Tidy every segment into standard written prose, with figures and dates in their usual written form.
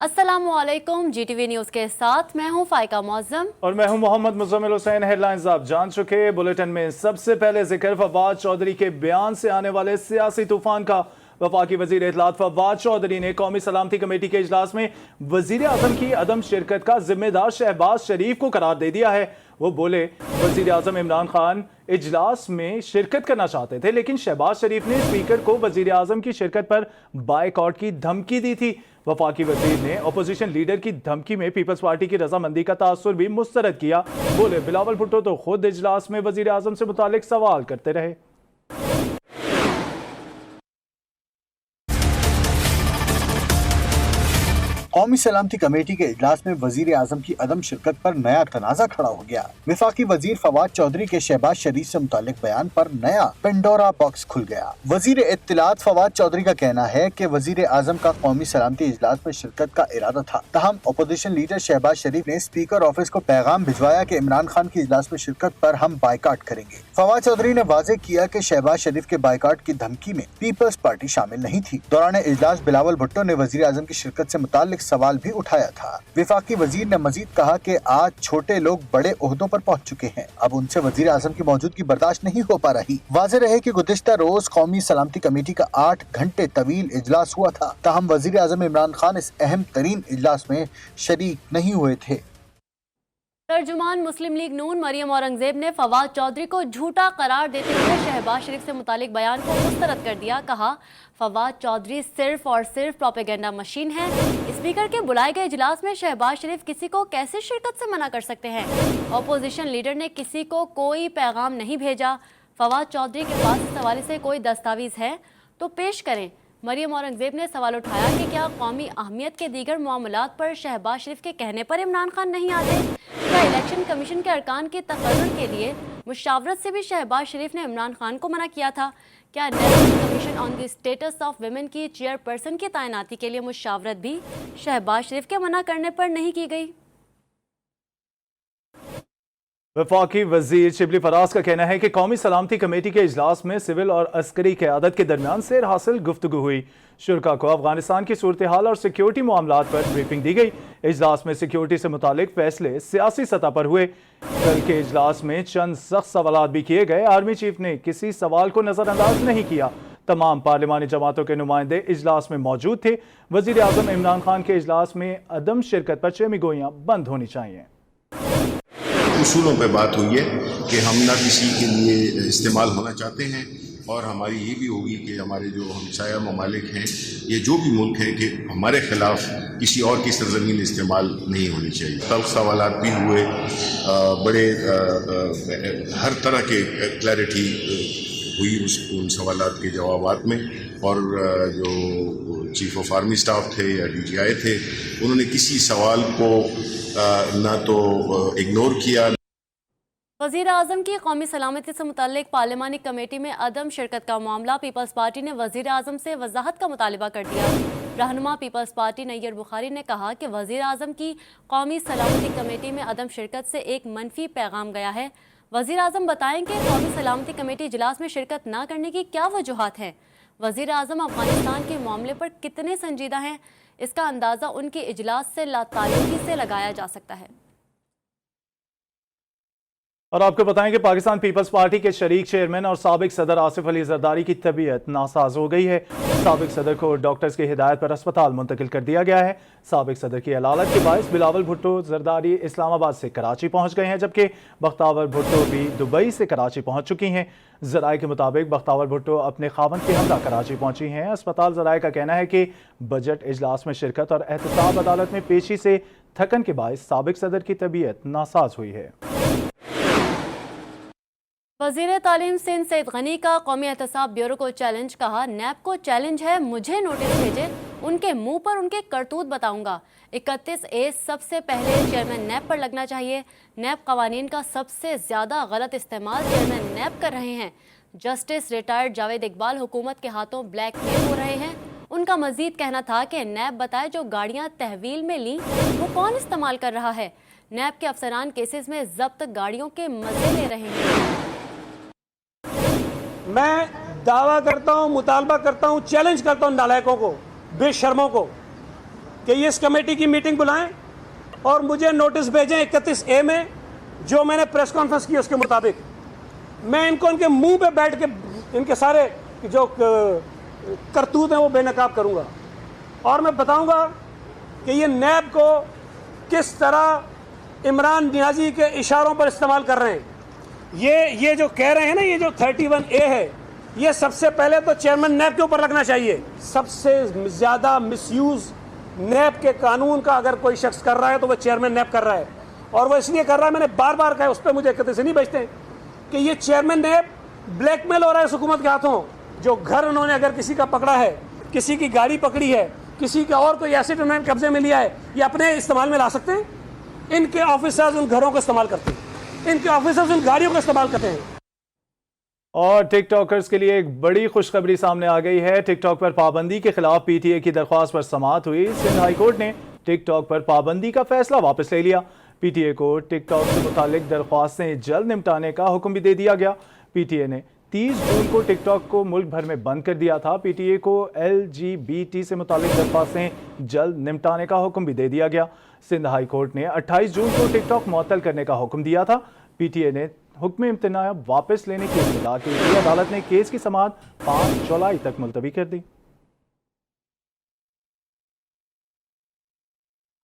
अस्सलामुअलैकुम, GTV news के साथ मैं हूं फाइका मौज़म और मैं हूं मोहम्मद मुज़म्मिल हुसैन। हेडलाइंस आप जान चुके। बुलेटिन में सबसे पहले जिक्र फवाद चौधरी के बयान से आने वाले सियासी तूफान का। वफाकी वज़ीर इत्तलात फवाद चौधरी ने कौमी सलामती कमेटी के इजलास में वज़ीर आज़म की अदम शिरकत का जिम्मेदार शहबाज शरीफ को करार दे दिया है। वो बोले, वज़ीर आज़म इमरान खान इजलास में शिरकत करना चाहते थे, लेकिन शहबाज शरीफ ने स्पीकर को वज़ीर आज़म की शिरकत पर बायकॉट की धमकी दी थी। वफाकी वज़ीर ने अपोजिशन लीडर की धमकी में पीपल्स पार्टी की रजामंदी का तासुर भी मुस्तरद किया। बोले, बिलावल भुट्टो तो खुद इजलास में वज़ीर आज़म से मुतालिक सवाल करते रहे। कौमी सलामती कमेटी के इजलास में वजीर आजम की अदम शिरकत पर नया तनाजा खड़ा हो गया। वफाकी वजीर फवाद चौधरी के शहबाज शरीफ से मुतालिक बयान पर नया पेंडोरा बॉक्स खुल गया। वजीर इत्तलात फवाद चौधरी का कहना है कि वजीर आजम का कौमी सलामती इजलास में शिरकत का इरादा था, तहम अपोजिशन लीडर शहबाज शरीफ ने स्पीकर ऑफिस को पैगाम भिजवाया कि इमरान खान की इजलास में शिरकत पर हम बाइकाट करेंगे। फवाद चौधरी ने वाजे किया कि शहबाज शरीफ के बाइकाट की धमकी में पीपल्स पार्टी शामिल नहीं थी। दौरान इजलास बिलावल भुट्टो ने वजीर आजम की शिरकत से मुतालिक सवाल भी उठाया था। वफाकी वजीर ने मजीद कहा कि आज छोटे लोग बड़े ओहदों पर पहुंच चुके हैं, अब उनसे वजीर आजम की मौजूदगी बर्दाश्त नहीं हो पा रही। वाज़ेह रहे कि गुज़िश्ता रोज कौमी सलामती कमेटी का 8 घंटे तवील इजलास हुआ था, ताहम वजीर आजम इमरान खान इस अहम तरीन इजलास में शरीक नहीं हुए थे। तर्जुमान मुस्लिम लीग नून मरियम औरंगजेब ने फवाद चौधरी को झूठा करार देते हुए शहबाज शरीफ से मुतालिक बयान को मुस्तरद कर दिया। कहा, फवाद चौधरी सिर्फ और सिर्फ प्रोपेगेंडा मशीन है। स्पीकर के बुलाए गए इजलास में शहबाज शरीफ किसी को कैसे शिरकत से मना कर सकते हैं? अपोजिशन लीडर ने किसी को कोई पैगाम नहीं भेजा। फवाद चौधरी के पास इस हवाले से कोई दस्तावेज है तो पेश करें। मरियम औरंगजेब ने सवाल उठाया कि क्या कौमी अहमियत के दीगर मामलात पर शहबाज शरीफ के कहने पर इमरान खान नहीं आते? क्या इलेक्शन कमीशन के अरकान के तकर्रुर के लिए मुशावरत से भी शहबाज शरीफ ने इमरान खान को मना किया था? क्या national commission on the status of women की चेयरपर्सन की तैनाती के लिए मुशावरत भी शहबाज शरीफ के मना करने पर नहीं की गई? वफाकी वजीर शिबली फराज का कहना है कि कौमी सलामती कमेटी के इजलास में सिविल और अस्करी क़यादत के दरमियान सेर हासिल गुफ्तगू हुई। शुरका को अफगानिस्तान की सूरत हाल और सिक्योरिटी मामलात पर ब्रीफिंग दी गई। इजलास में सिक्योरिटी से मुतालिक फैसले सियासी सतह पर हुए। कल के इजलास में चंद सख्त सवालात भी किए गए। आर्मी चीफ ने किसी सवाल को नजरअंदाज नहीं किया। तमाम पार्लिमानी जमातों के नुमाइंदे इजलास में मौजूद थे। वजीर आजम इमरान खान के इजलास में अदम शिरकत पर चेमी गोइयां बंद होनी चाहिए। उसूलों पे बात हुई है कि हम ना किसी के लिए इस्तेमाल होना चाहते हैं, और हमारी ये भी होगी कि हमारे जो हमसाया ममालिक हैं, ये जो भी मुल्क हैं, कि हमारे ख़िलाफ़ किसी और की सरजमीन इस्तेमाल नहीं होनी चाहिए। तल्ख सवालात भी हुए, बड़े हर तरह के क्लैरिटी हुई उन सवालात के जवाबात में। और जो चीफ ऑफ आर्मी स्टाफ थे या DGI थे, उन्होंने किसी सवाल को ना तो इग्नोर किया। वज़ीर आज़म की कौमी सलामती से मुताल्लिक पार्लिमानी कमेटी में अदम शिरकत का मामला पीपल्स पार्टी ने वज़ीर आज़म से वजाहत का मुतालिबा कर दिया। रहनुमा पीपल्स पार्टी नैयर बुखारी ने कहा कि वज़ीर आज़म की कौमी सलामती कमेटी में अदम शिरकत से एक मनफी पैगाम गया है। वज़ीर आज़म बताएं कि कौमी सलामती कमेटी इजलास में शिरकत न करने की क्या वजूहात हैं। वज़ीर आज़म अफगानिस्तान के मामले पर कितने संजीदा हैं, इसका अंदाज़ा उनके इजलास से लाताल्लुकी से लगाया जा सकता है। और आपको बताएं कि पाकिस्तान पीपल्स पार्टी के शरीक चेयरमैन और साबिक सदर आसिफ अली जरदारी की तबीयत नासाज हो गई है। साबिक सदर को डॉक्टर्स की हिदायत पर अस्पताल मुंतकिल कर दिया गया है। साबिक सदर की अलालत के बायस बिलावल भुट्टो जरदारी इस्लामाबाद से कराची पहुंच गए हैं, जबकि बख्तावर भुट्टो भी दुबई से कराची पहुंच चुकी हैं। ज़राए के मुताबिक बख्तावर भुट्टो अपने खावंद के हमरा कराची पहुंची हैं। अस्पताल ज़राए का कहना है कि बजट इजलास में शिरकत और एहतसाब अदालत में पेशी से थकन के बायस साबिक सदर की तबीयत नासाज हुई है। वज़ीर तालीम सिंध सईद गनी का कौमी एहतसाब ब्यूरो को चैलेंज। कहा, नैब को चैलेंज है, मुझे नोटिस भेजे, उनके मुंह पर उनके करतूत बताऊंगा। 31A सबसे पहले चेयरमैन नैब पर लगना चाहिए। नैब कवानीन का सबसे ज़्यादा गलत इस्तेमाल चेयरमैन नैब कर रहे हैं। जस्टिस रिटायर्ड जावेद इकबाल हुकूमत के हाथों ब्लैकमेल हो रहे हैं। उनका मजीद कहना था कि नैब बताए जो गाड़ियाँ तहवील में ली वो कौन इस्तेमाल कर रहा है। नैब के अफसरान केसेस में जब्त गाड़ियों के मजे ले रहे हैं। मैं दावा करता हूं, मुतालबा करता हूं, चैलेंज करता हूं नालायकों को, बेशर्मों को कि ये इस कमेटी की मीटिंग बुलाएं और मुझे नोटिस भेजें 31A में, जो मैंने प्रेस कॉन्फ्रेंस की उसके मुताबिक मैं इनको इनके मुंह पे बैठ के इनके सारे जो करतूत हैं वो बेनकाब करूंगा और मैं बताऊंगा कि ये नैब को किस तरह इमरान नियाजी के इशारों पर इस्तेमाल कर रहे हैं। ये जो कह रहे हैं ना, ये जो 31A है, ये सबसे पहले तो चेयरमैन नैब के ऊपर लगना चाहिए। सबसे ज़्यादा मिसयूज़ नैब के कानून का अगर कोई शख्स कर रहा है तो वो चेयरमैन नैब कर रहा है, और वो इसलिए कर रहा है, मैंने बार बार कहा, उस पर मुझे कहते से नहीं बचते कि ये चेयरमैन नैब ब्लैकमेल हो रहा है इस हुकूमत के हाथों। जो घर उन्होंने अगर किसी का पकड़ा है, किसी की गाड़ी पकड़ी है, किसी का और कोई एसेट उन्होंने कब्जे में लिया है, ये अपने इस्तेमाल में ला सकते हैं। इनके ऑफिसर्स उन घरों को इस्तेमाल करते हैं, इनके ऑफिसर्स उन गाड़ियों को इस्तेमाल करते हैं। और टिकटॉकर्स के लिए एक बड़ी खुशखबरी सामने आ गई है। टिकटॉक पर पाबंदी के खिलाफ पीटीए की दरख्वास्त पर समाअत हुई। सिंध हाई कोर्ट ने टिकटॉक पर पाबंदी का फैसला वापस ले लिया। पीटीए को टिकटॉक से मुतालिक दरख्वास्तें जल्द निपटाने का हुक्म भी दे दिया गया। पीटीए ने 30 जून को टिकटॉक को मुल्क भर में बंद कर दिया था। पीटीए को LGBT से मुतालिक दरख्वास्तें जल्द निपटाने का हुक्म भी दे दिया गया। सिंध हाई कोर्ट ने 28 जून को टिकटॉक मुअत्तल करने का हुक्म दिया था। पीटीए ने हुक्म इम्तना वापस लेने की इत्तला की थी। अदालत ने केस की समाअत 5 जुलाई तक मुलतवी कर दी।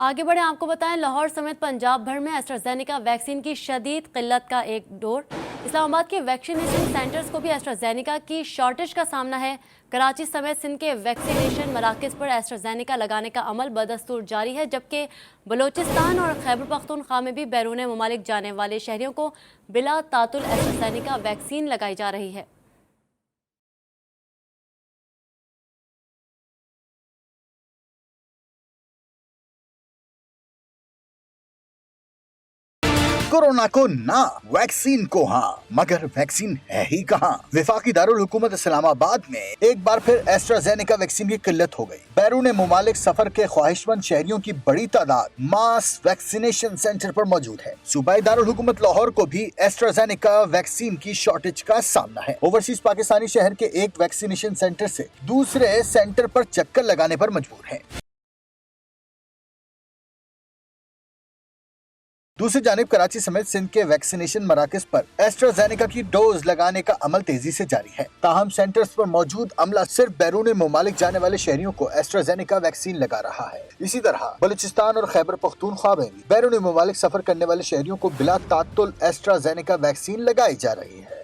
आगे बढ़े, आपको बताएं, लाहौर समेत पंजाब भर में एस्ट्राजेनेका वैक्सीन की शदीद किल्लत का एक दौर। इस्लामाबाद के वैक्सीनेशन सेंटर्स को भी एस्ट्राजेनेका की शॉर्टेज का सामना है। कराची समेत सिंध के वैक्सीनेशन मराकज़ पर एस्ट्राजेनेका लगाने का अमल बदस्तूर जारी है, जबकि बलोचिस्तान और खैबर पख्तूनख्वा में भी बैरून ममालिक जाने वाले शहरियों को बिला तातुल एस्ट्राजेनेका वैक्सीन लगाई जा रही है। कोरोना को ना, वैक्सीन को हाँ, मगर वैक्सीन है ही कहाँ। वफाकी दारुल हुकूमत इस्लामाबाद में एक बार फिर एस्ट्राजेनेका वैक्सीन की किल्लत हो गई। बैरून मुमालिक सफर के ख्वाहिशमंद शहरियों की बड़ी तादाद मास वैक्सीनेशन सेंटर पर मौजूद है। सूबाई दारुल हुकूमत लाहौर को भी एस्ट्राजेनेका वैक्सीन की शॉर्टेज का सामना है। ओवरसीज पाकिस्तानी शहर के एक वैक्सीनेशन सेंटर से दूसरे सेंटर पर चक्कर लगाने पर मजबूर है। दूसरी जानिब कराची समेत सिंध के वैक्सीनेशन मराकज पर एस्ट्राजेनेका की डोज लगाने का अमल तेजी से जारी है। ताहम सेंटर्स पर मौजूद अमला सिर्फ बैरून मुमालिक जाने वाले शहरियों को एस्ट्राजेनेका वैक्सीन लगा रहा है। इसी तरह बलूचिस्तान और खैबर पख्तूनख्वा में भी बैरून मुमालिक सफर करने वाले शहरियों को बिला तातुल एस्ट्राजेनेका वैक्सीन लगाई जा रही है।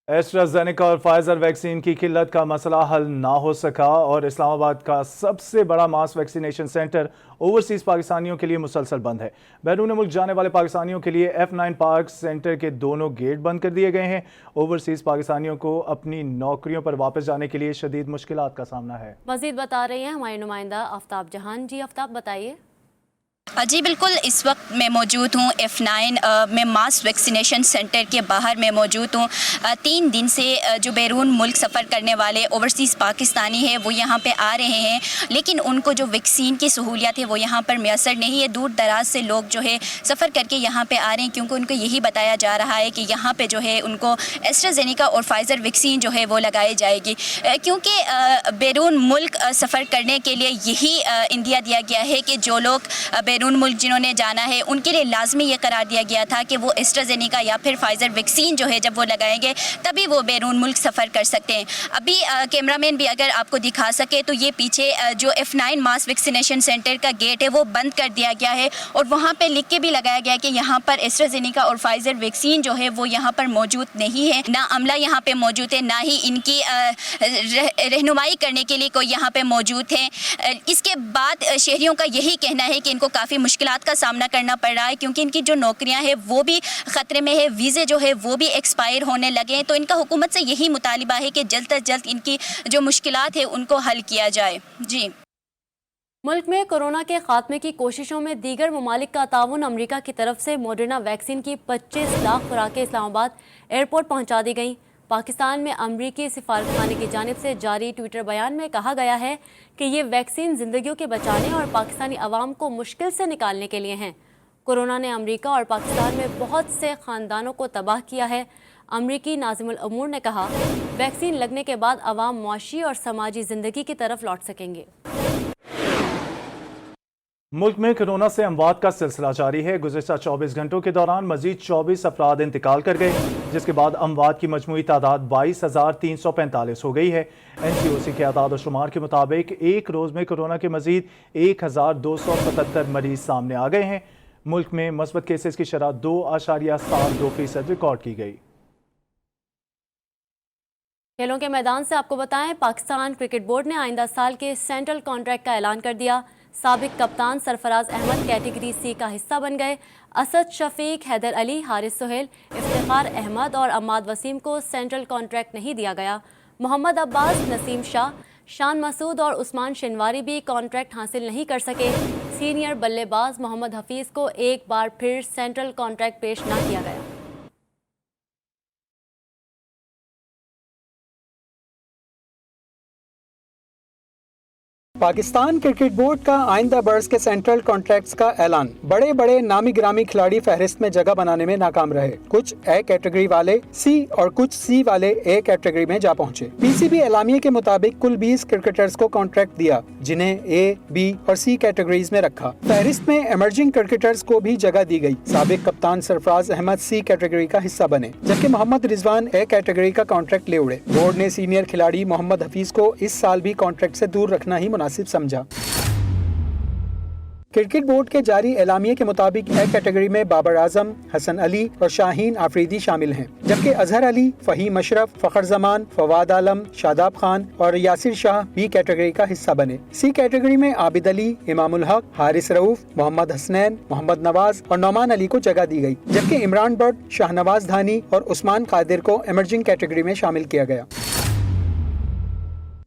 एस्ट्राजेनेका और फाइजर वैक्सीन की किल्लत का मसला हल ना हो सका और इस्लामाबाद का सबसे बड़ा मास वैक्सीनेशन सेंटर ओवरसीज पाकिस्तानियों के लिए मुसलसल बंद है। बैरून मुल्क जाने वाले पाकिस्तानियों के लिए F9 पार्क सेंटर के दोनों गेट बंद कर दिए गए हैं। ओवरसीज पाकिस्तानियों को अपनी नौकरियों पर वापस जाने के लिए शदीद मुश्किलात का सामना है। मजीद बता रही हैं हमारी नुमाइंदा आफ्ताब जहान। जी आफ्ताब, बताइए। जी बिल्कुल, इस वक्त मैं मौजूद हूँ F9 में मास वैक्सीनेशन सेंटर के बाहर मैं मौजूद हूँ। 3 दिन से जो बैरून मुल्क सफ़र करने वाले ओवरसीज़ पाकिस्तानी है वो यहाँ पे आ रहे हैं, लेकिन उनको जो वैक्सीन की सहूलियत है वो यहाँ पर मैसर नहीं है। दूर दराज से लोग जो है सफ़र करके यहाँ पे आ रहे हैं, क्योंकि उनको यही बताया जा रहा है कि यहाँ पे जो है उनको एस्ट्राजेनेका और फाइज़र वैक्सीन जो है वो लगाई जाएगी, क्योंकि बैरून मुल्क सफ़र करने के लिए यही इंदिया दिया गया है कि जो लोग बैरून मुल्क जिन्होंने जाना है उनके लिए लाजमी ये करार दिया गया था कि वो एस्ट्राजेनेका या फिर फाइजर वैक्सीन जो है जब वो लगाएंगे तभी वो बैरून मुल्क सफ़र कर सकते हैं। अभी कैमरामैन भी अगर आपको दिखा सके तो ये पीछे जो F9 मास वैक्सीनेशन सेंटर का गेट है वो बंद कर दिया गया है और वहाँ पे लिख के भी लगाया गया कि यहाँ पर एस्ट्राजेनेका और फाइजर वैक्सीन जो है वो यहाँ पर मौजूद नहीं है। ना अमला यहाँ पे मौजूद है, ना ही इनकी रहनुमाई करने के लिए कोई यहाँ पे मौजूद है। इसके बाद शहरियों का यही कहना है कि इनको काफ़ी मुश्किलात का सामना करना पड़ रहा है, क्योंकि इनकी जो नौकरियां हैं वो भी ख़तरे में है, वीज़े जो है वो भी एक्सपायर होने लगे हैं। तो इनका हुकूमत से यही मुतालिबा है कि जल्द से जल्द इनकी जो मुश्किलात है उनको हल किया जाए। जी, मुल्क में कोरोना के खात्मे की कोशिशों में दीगर ममालिक का ताउन। अमरीका की तरफ से मॉडर्ना वैक्सीन की 25 लाख खुराकें इस्लामाबाद एयरपोर्ट पहुँचा दी गईं। पाकिस्तान में अमरीकी सिफारतखाने की जानिब से जारी ट्विटर बयान में कहा गया है कि ये वैक्सीन ज़िंदगियों के बचाने और पाकिस्तानी अवाम को मुश्किल से निकालने के लिए हैं। कोरोना ने अमरीका और पाकिस्तान में बहुत से ख़ानदानों को तबाह किया है। अमरीकी नाज़िमुल अमूर ने कहा, वैक्सीन लगने के बाद अवाम मुआशी और समाजी ज़िंदगी की तरफ लौट सकेंगे। मुल्क में कोरोना से अमवात का सिलसिला जारी है। गुज़िश्ता 24 घंटों के दौरान मजीद 24 अफराद इंतकाल कर गए, जिसके बाद अमवात की मजमूई तादाद 22,345 हो गई है। NCOC के आदाद और शुमार के मुताबिक एक रोज़ में कोरोना के मजीद 1,277 मरीज सामने आ गए हैं। मुल्क में मस्बत केसेस की शरह 2.72% रिकॉर्ड की गई। खेलों के मैदान से आपको बताएं, पाकिस्तान क्रिकेट बोर्ड ने आइंदा साल के सेंट्रल कॉन्ट्रैक्ट का ऐलान कर दिया। साबिक कप्तान सरफराज अहमद कैटेगरी सी का हिस्सा बन गए। असद शफीक, हैदर अली, हारिस सुहेल, इफ्तिखार अहमद और अम्माद वसीम को सेंट्रल कॉन्ट्रैक्ट नहीं दिया गया। मोहम्मद अब्बास, नसीम शाह, शान मसूद और उस्मान शिनवारी भी कॉन्ट्रैक्ट हासिल नहीं कर सके। सीनियर बल्लेबाज मोहम्मद हफीज़ को एक बार फिर सेंट्रल कॉन्ट्रैक्ट पेश न किया गया। पाकिस्तान क्रिकेट बोर्ड का आइंदा बरस के सेंट्रल कॉन्ट्रैक्ट्स का ऐलान। बड़े बड़े नामी गिरामी खिलाड़ी फहरिस्त में जगह बनाने में नाकाम रहे। कुछ ए कैटेगरी वाले सी और कुछ सी वाले ए कैटेगरी में जा पहुंचे। पीसीबी एलामिये के मुताबिक कुल 20 क्रिकेटर्स को कॉन्ट्रैक्ट दिया, जिन्हें ए, बी और सी कैटेगरीज में रखा। फहरिस्त में इमर्जिंग क्रिकेटर्स को भी जगह दी गई। साबिक कप्तान सरफराज अहमद सी कैटेगरी का हिस्सा बने, जबकि मोहम्मद रिजवान ए कैटेगरी का कॉन्ट्रैक्ट ले उड़े। बोर्ड ने सीनियर खिलाड़ी मोहम्मद हफीज को इस साल भी कॉन्ट्रैक्ट से दूर रखना ही मुनासिब समझा। क्रिकेट बोर्ड के जारी एलामिये के मुताबिक ए कैटेगरी में बाबर आजम, हसन अली और शाहीन आफरीदी शामिल हैं, जबकि अजहर अली, फहीम अशरफ, फखर जमान, फवाद आलम, शादाब खान और यासिर शाह बी कैटेगरी का हिस्सा बने। सी कैटेगरी में आबिद अली, इमामुल हक, हारिस रऊफ, मोहम्मद हसनैन, मोहम्मद नवाज और नौमान अली को जगह दी गई, जबकि इमरान बट, शाहनवाज धानी और उस्मान कादिर को इमर्जिंग कैटेगरी में शामिल किया गया।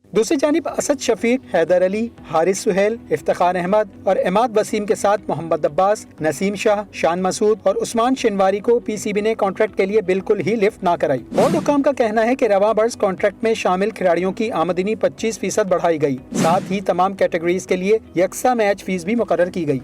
दूसरी जानिब असद शफीक, हैदर अली, हारिस सुहेल, इफ्तिखार अहमद और अम्माद वसीम के साथ मोहम्मद अब्बास, नसीम शाह, शान मसूद और उस्मान शिनवारी को पीसीबी ने कॉन्ट्रैक्ट के लिए बिल्कुल ही लिफ्ट ना कराई। बोर्ड हुकाम का कहना है कि रवां बरस कॉन्ट्रैक्ट में शामिल खिलाड़ियों की आमदनी 25% बढ़ाई गई। साथ ही तमाम कैटेगरीज के लिए यकसा मैच फीस भी मुकर्रर की गई।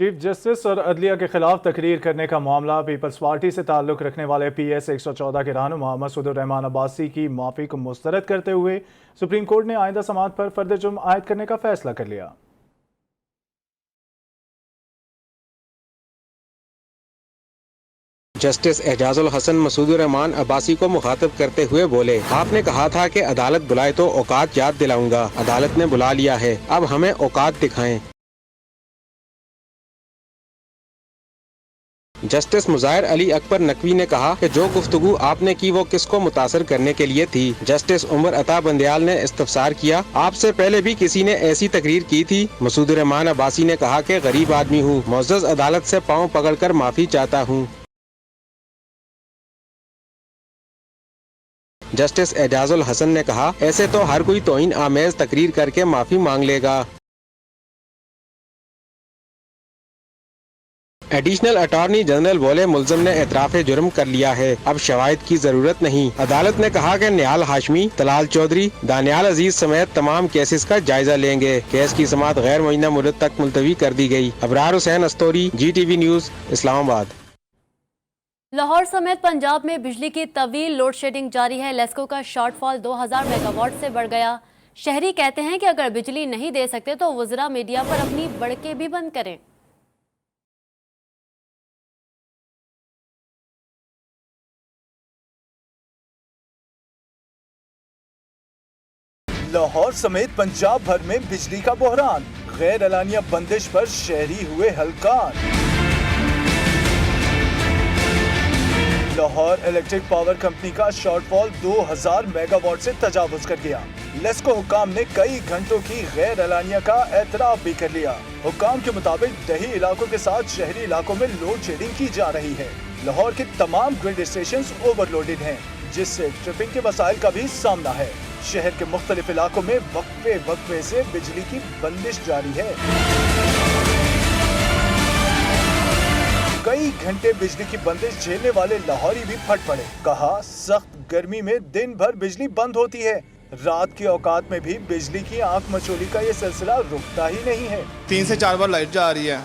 चीफ जस्टिस और अदलिया के खिलाफ तकरीर करने का मामला पीपल्स पार्टी से ताल्लुक़ रखने वाले PS 114 के रहनुमा मसूद रहमान अब्बासी की माफ़ी को मुस्तरद करते हुए सुप्रीम कोर्ट ने आइंदा समाअत पर फर्द जुर्म आयद करने का फैसला कर लिया। जस्टिस एजाजुल हसन मसूद रहमान अब्बासी को मुखातब करते हुए बोले, आपने कहा था कि अदालत बुलाए तो औकात याद दिलाऊंगा। अदालत ने बुला लिया है, अब हमें औकात दिखाएं। जस्टिस मुजाहिर अली अकबर नकवी ने कहा कि जो गुफ्तगू आपने की वो किसको मुतासर करने के लिए थी। जस्टिस उमर अता बंदयाल ने इस्तफसार किया, आपसे पहले भी किसी ने ऐसी तकरीर की थी। मसूद रहमान अब्बासी ने कहा कि गरीब आदमी हूँ, मुअज़्ज़ज़ अदालत से पाँव पकड़कर माफी चाहता हूँ। जस्टिस एजाजुल हसन ने कहा, ऐसे तो हर कोई तौहीन आमेज तकरीर करके माफी मांग लेगा। एडिशनल अटॉर्नी जनरल बोले, मुल्ज़िम ने एतराफ़े जुर्म कर लिया है, अब शवाहिद की जरूरत नहीं। अदालत ने कहा कि निहाल हाशमी, तलाल चौधरी, दानियाल अजीज समेत तमाम केसेस का जायजा लेंगे। केस की समाअत गैर मुअय्यना मुद्दत तक मुलतवी कर दी गई। Abrar Hussain Astori, GTV news, Islamabad. लाहौर समेत पंजाब में बिजली की तवील लोड शेडिंग जारी है। लेस्को का शॉर्टफॉल 2000 मेगावाट से बढ़ गया। शहरी कहते हैं कि अगर बिजली नहीं दे सकते तो वज़रा मीडिया पर अपनी बड़के भी बंद करें। लाहौर समेत पंजाब भर में बिजली का बहरान, गैर एलानिया बंदिश पर शहरी हुए हलकान। लाहौर इलेक्ट्रिक पावर कंपनी का शॉर्टफॉल 2000 मेगावाट से तजावुज कर गया। लेस्को हुकाम ने कई घंटों की गैर एलानिया का एतराफ भी कर लिया। हुकाम के मुताबिक दही इलाकों के साथ शहरी इलाकों में लोड शेडिंग की जा रही है। लाहौर के तमाम ग्रिड स्टेशंस ओवरलोडेड हैं, जिससे ट्रिपिंग के मसाइल का भी सामना है। शहर के मुख्तलिफ इलाकों में वक्फे से बिजली की बंदिश जारी है। कई घंटे बिजली की बंदिश झेलने वाले लाहौरी भी फट पड़े। कहा, सख्त गर्मी में दिन भर बिजली बंद होती है, रात की औकात में भी बिजली की आंख मचोली का ये सिलसिला रुकता ही नहीं है। 3 से 4 बार लाइट जा रही है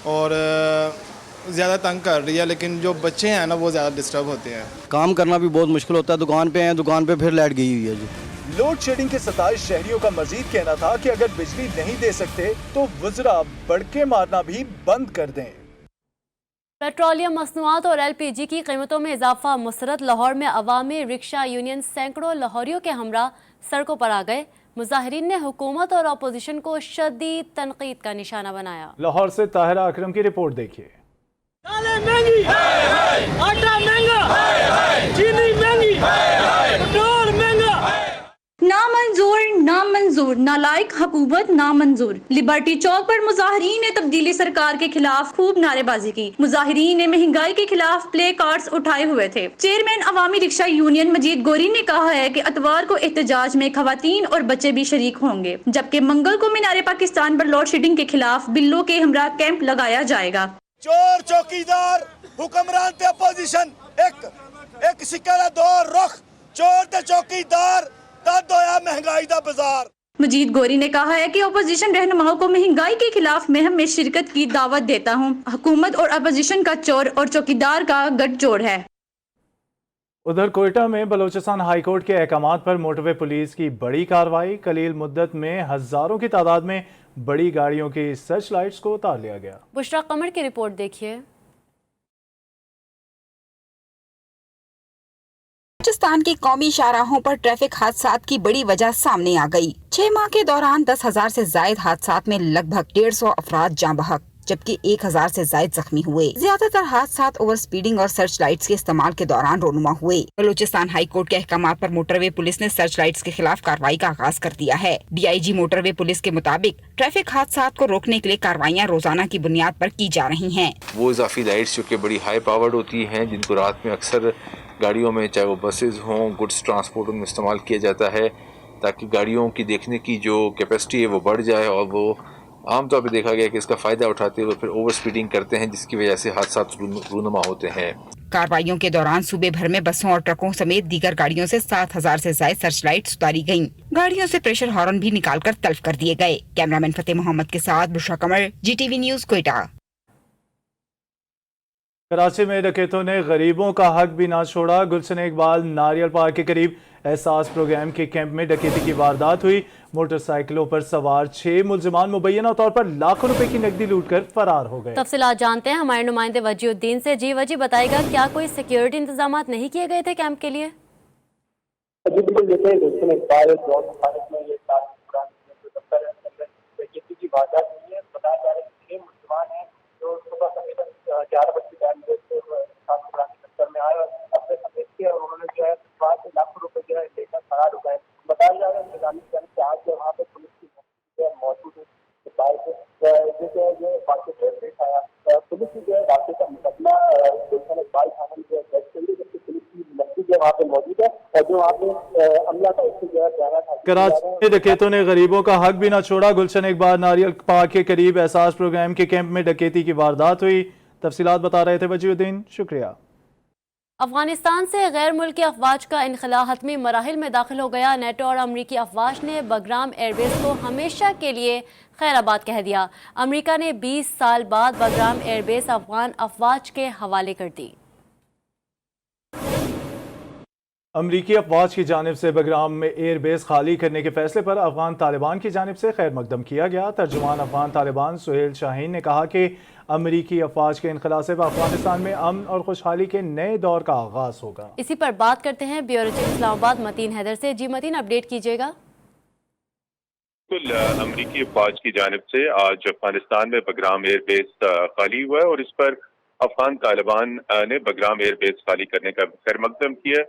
और ज़्यादा तंग कर रही है, लेकिन जो बच्चे हैं ना वो ज़्यादा डिस्टर्ब होते हैं। काम करना भी बहुत मुश्किल होता है। दुकान पे हैं, दुकान पे फिर लाइट गई हुई है जी। लोड शेडिंग के 27 शहरियों का मजीद कहना था कि अगर बिजली नहीं दे सकते तो वज़रा बड़के मारना भी बंद कर दें। पेट्रोलियम मसनूआत और LPG की कीमतों में इजाफा मुसरत। लाहौर में अवामी रिक्शा यूनियन सैकड़ों लाहौरियों के हमरा सड़कों पर आ गए। मुजाहिरीन ने हुकूमत और अपोजिशन को शदीद तनकीद का निशाना बनाया। लाहौर से ताहिरा अकरम की रिपोर्ट देखिए। दालें महंगी, आटा महंगा, चीनी महंगी, पेट्रोल महंगा। नामंजूर, नालायक हुकूमत नामंजूर। लिबर्टी चौक पर मुजाहिरीन ने तब्दीली सरकार के खिलाफ खूब नारेबाजी की। मुजाहिरीन ने महंगाई के खिलाफ प्ले कार्ड्स उठाए हुए थे। चेयरमैन अवामी रिक्शा यूनियन मजीद गोरी ने कहा है कि अतवार को एहतजाज में खवातीन और बच्चे भी शरीक होंगे, जबकि मंगल को मीनारे पाकिस्तान पर लोड शेडिंग के खिलाफ बिल्लों के हमरा कैंप लगाया जाएगा। चोर चौकीदार हुक्मरान ते अपोजिशन एक सिक्के दा दो रुख। चोर ते चौकीदार तद होया महंगाई दा बाजार। मजीद गोरी ने कहा है कि अपोजिशन रहनुमाओं को महंगाई के खिलाफ मुहिम में शिरकत की दावत देता हूँ। हुकूमत और अपोजिशन का चोर और चौकीदार का गठजोड़ है। उधर कोयटा में बलोचिस्तान हाई कोर्ट के अहकामात पर मोटरवे पुलिस की बड़ी कार्रवाई। कलील मुद्दत में हजारों की तादाद में बड़ी गाड़ियों की सर्च लाइट्स को उतार लिया गया। बुशरा कमर की रिपोर्ट देखिए। बलूचिस्तान की कौमी शाहराहों पर ट्रैफिक हादसात की बड़ी वजह सामने आ गई। 6 माह के दौरान 10,000 से जायद हादसात में लगभग 150 अफराद जाँ बहक, जबकि 1,000 से जायद जख्मी हुए। ज्यादातर हादसात ओवर स्पीडिंग और सर्च लाइट्स के इस्तेमाल के दौरान रोनुमा हुए। बलूचिस्तान हाई कोर्ट के अहकामात पर मोटरवे पुलिस ने सर्च लाइट्स के खिलाफ कार्रवाई का आगाज कर दिया है। DIG मोटरवे पुलिस के मुताबिक ट्रैफिक हादसात को रोकने के लिए कार्रवाइयाँ रोजाना की बुनियाद पर की जा रही हैं। वो इजाफी लाइट्स जो कि बड़ी हाई पावर्ड होती हैं, जिनको रात में अक्सर गाड़ियों में, चाहे वो बसेज हों, गुड्स ट्रांसपोर्ट में इस्तेमाल किया जाता है, ताकि गाड़ियों की देखने की जो कैपेसिटी है वो बढ़ जाए, और वो आमतौर पर देखा गया कि इसका फ़ायदा उठाते हुए फिर ओवर स्पीडिंग करते हैं, जिसकी वजह से हादसात रूनुमा होते हैं। कार्रवाइयों के दौरान सूबे भर में बसों और ट्रकों समेत दीगर गाड़ियों से 7,000 से ज्यादा सर्च लाइट्स उतारी गयीं। गाड़ियों से प्रेशर हॉर्न भी निकालकर तल्फ कर दिए गए। कैमरामैन फतेह मोहम्मद के साथ बुशरा कमर, GTV न्यूज, कोयटा। कराची में डकैतों ने गरीबों का हक भी ना छोड़ा। गुलशन इकबाल नारियल पार्क के करीब एहसास प्रोग्राम के कैंप में डकैती की वारदात हुई। मोटरसाइकिलों पर सवार 6 मुलजिमान मुबैना तौर पर लाखों रुपए की नकदी लूटकर फरार हो गए। तफसीलात जानते हैं हमारे नुमाइंदे वजीउद्दीन से। जी वजी बताएगा, क्या कोई सिक्योरिटी इंतजाम नहीं किए गए थे कैंप के लिए? लाखों रुपए जो है लेकर फरार हो गए। बताया जा रहा है निगरानी करने से आज जो वहाँ पे पुलिस की मौजूद है, पुलिस की जो है रास्ते का मुकदमा गुलशन इकबाल थाने में जो है पुलिस की नकदी जो वहाँ पे मौजूद है, और जो वहाँ पे अमला का इससे जो है बयाना था। कराची में डकैतों ने गरीबों का हक भी ना छोड़ा। गुलशन इकबाल नारियल पार्क के करीब एहसास प्रोग्राम के कैंप में डकैती की वारदात हुई। तफसीलात बता रहे थे वजीउद्दीन, शुक्रिया। अफगानिस्तान से गैर मुल्की अफवाज का इनखला हतमी मराहिल में दाखिल हो गया। नेटो और अमरीकी अफवाज ने बगराम एयरबेस को हमेशा के लिए खैराबाद कह दिया। अमरीका ने 20 साल बाद बगराम एयरबेस अफगान अफवाज के हवाले कर दी। अमरीकी अफवाज की जानिब से बगराम में एयर बेस खाली करने के फैसले पर अफगान तालिबान की जानिब से खैर मकदम किया गया। तर्जुमान अफगान तालिबान सुहेल शाहीन ने कहा कि अमरीकी अफवाज के इनखला से अफगानिस्तान में अमन और खुशहाली के नए दौर का आगाज होगा। इसी पर बात करते हैं ब्यूरो चीफ इस्लामाबाद मतीन हैदर से। जी मतीन, अपडेट कीजिएगा। बिल्कुल, अमरीकी अफवाज की जानिब से आज अफगानिस्तान में बगराम एयर बेस खाली हुआ है, और इस पर अफगान तालिबान ने बगराम एयर बेस खाली करने का खैर मकदम किया।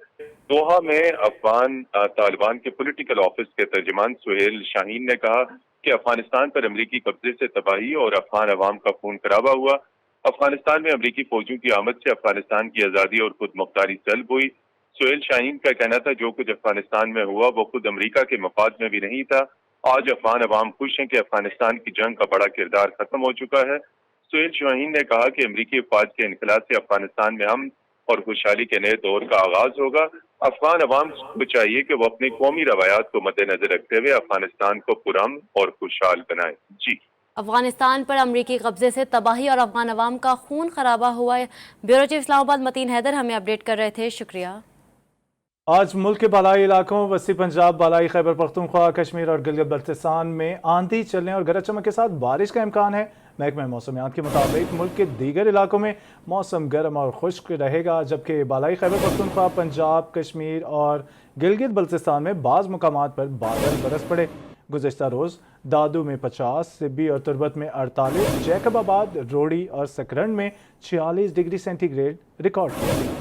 दोहा में अफगान तालिबान के पॉलिटिकल ऑफिस के तर्जुमान सुहेल शाहीन ने कहा कि अफगानिस्तान पर अमरीकी कब्जे से तबाही और अफगान अवाम का खून खराबा हुआ। अफगानिस्तान में अमरीकी फौजियों की आमद से अफगानिस्तान की आज़ादी और खुद मुख्तारी सल्ब हुई। सुहेल शाहीन का कहना था जो कुछ अफगानिस्तान में हुआ वो खुद अमरीका के मफाद में भी नहीं था। आज अफगान अवाम खुश हैं कि अफगानिस्तान की जंग का बड़ा किरदार खत्म हो चुका है। सुहेल शाहीन ने कहा कि अमरीकी अफवाज के इनखला से अफगानिस्तान में अमन और खुशहाली के नए दौर का आगाज होगा। अफगान अवाम को चाहिए कि वो अपनी कौमी रवायात को मद्देनजर रखते हुए अफगानिस्तान को पुरअमन और खुशहाल बनाए। जी, अफगानिस्तान पर अमरीकी कब्जे से तबाही और अफगान अवाम का खून खराबा हुआ है। ब्यूरो चीफ इस्लामाबाद मतीन हैदर हमें अपडेट कर रहे थे, शुक्रिया। आज मुल्क के बालाई इलाकों वसी पंजाब, बालाई खैबर पख्तूनख्वा, कश्मीर और गिलगित बल्तिस्तान में आंधी चलने और गरज चमक के साथ बारिश का इम्कान है। महकमा मौसमियात के मुताबिक मुल्क के दीगर इलाकों में मौसम गर्म और खुश्क रहेगा, जबकि बालाई खैबर पख्तूनख्वा, पंजाब, कश्मीर और गिलगित बल्तिस्तान में बाज़ मुकामात पर बादल बरस पड़े। गुज़श्ता रोज़ दादू में 50, सिब्बी और तुरबत में 48, जैकबाबाद, रोड़ी और सकरन में 46 डिग्री सेंटीग्रेड रिकॉर्ड किया गया।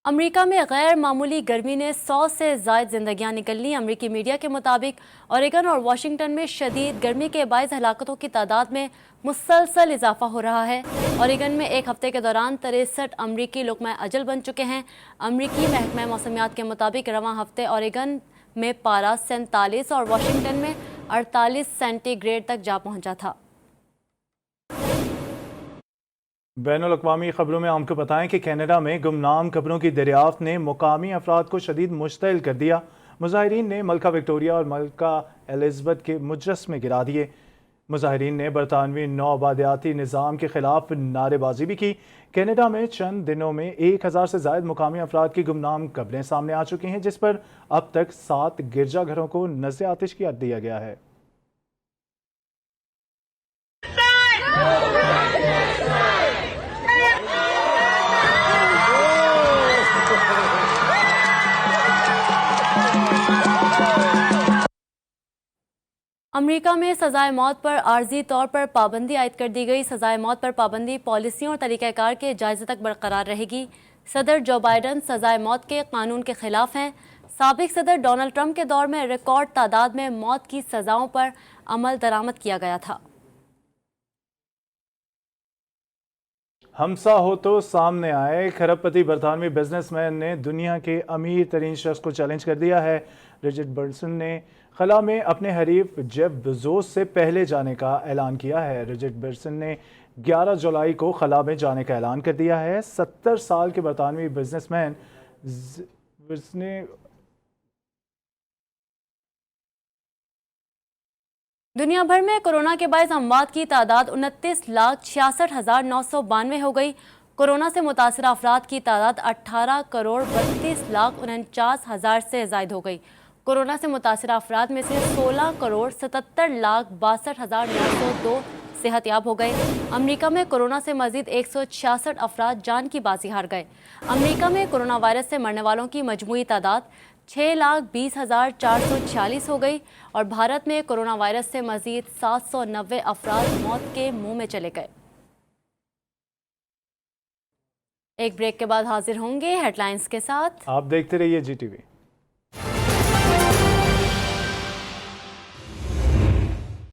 अमेरिका में गैर मामूली गर्मी ने 100 से ज़ायद जिंदगियां निकल ली। अमेरिकी मीडिया के मुताबिक ओरेगन और वाशिंगटन में शदीद गर्मी के बायस हलाकतों की तादाद में मुसलसल इजाफा हो रहा है। ओरेगन में एक हफ्ते के दौरान 63 अमरीकी लुकमा अजल बन चुके हैं। अमरीकी महकमा मौसमियात के मुताबिक रवां हफ्ते ओरेगन में पारा 47 और वाशिंगटन में 48 सेंटीग्रेड तक जा पहुंचा था। बैनुल अक़वामी खबरों में आपको बताएं कि कनाडा में गुमनाम खबरों की दरियाफ्त ने मुकामी अफराद को शदीद मुश्तइल कर दिया। मुजाहिरीन ने मलका विक्टोरिया और मलका एलिज़ाबेथ के मुजस्समे गिरा दिए। मुजाहिरीन ने बरतानवी नौआबादियाती निज़ाम के खिलाफ नारेबाजी भी की। कनाडा में चंद दिनों में 1000 से ज़ायद मुकामी अफराद की गुमनाम खबरें सामने आ चुकी हैं, जिस पर अब तक 7 गिरजाघरों को नज़्र आतिश कर दिया गया है। अमेरिका में सजाए मौत पर आर्जी तौर पर पाबंदी आयद कर दी गई। सजाए मौत पर पाबंदी पॉलिसियों और तरीक़ाकार के जायज़े तक बरकरार रहेगी। सदर जो बाइडन सजाए मौत के कानून के खिलाफ हैं। साबिक सदर डोनाल्ड ट्रंप के दौर में रिकॉर्ड तादाद में मौत की सजाओं पर अमल दरामद किया गया था। हमसा हो तो सामने आए। खरबपति बरतानवी बिजनेसमैन ने दुनिया के अमीर तरीन शख्स को चैलेंज कर दिया है। रिचर्ड ब्रांसन ने खला में अपने हरीफ जेफ बेजोस से पहले जाने का ऐलान किया है। रिचर्ड ब्रांसन ने 11 जुलाई को खला में जाने का ऐलान कर दिया है। 70 साल के बरतानवी बिजनेसमैन ने दुनिया भर में कोरोना के बायस अमवात की तादाद 29,66,992 हो गई। कोरोना से मुतासर अफराद की तादाद 18,32,49,000 से ज़ायद हो गई। कोरोना से मुतासर अफराद में से 16,77,62,902 सेहतयाब हो गए। अमेरिका में कोरोना से मजीद 166 अफराद जान की बाजी हार गए। अमेरिका में कोरोना वायरस से मरने वालों की मजमूई तादाद 6,20,446 हो गई और भारत में कोरोना वायरस से मजीद 790 अफराद मौत के मुंह में चले गए। एक ब्रेक के बाद हाजिर होंगे हेडलाइंस के साथ। आप देखते रहिए GTV।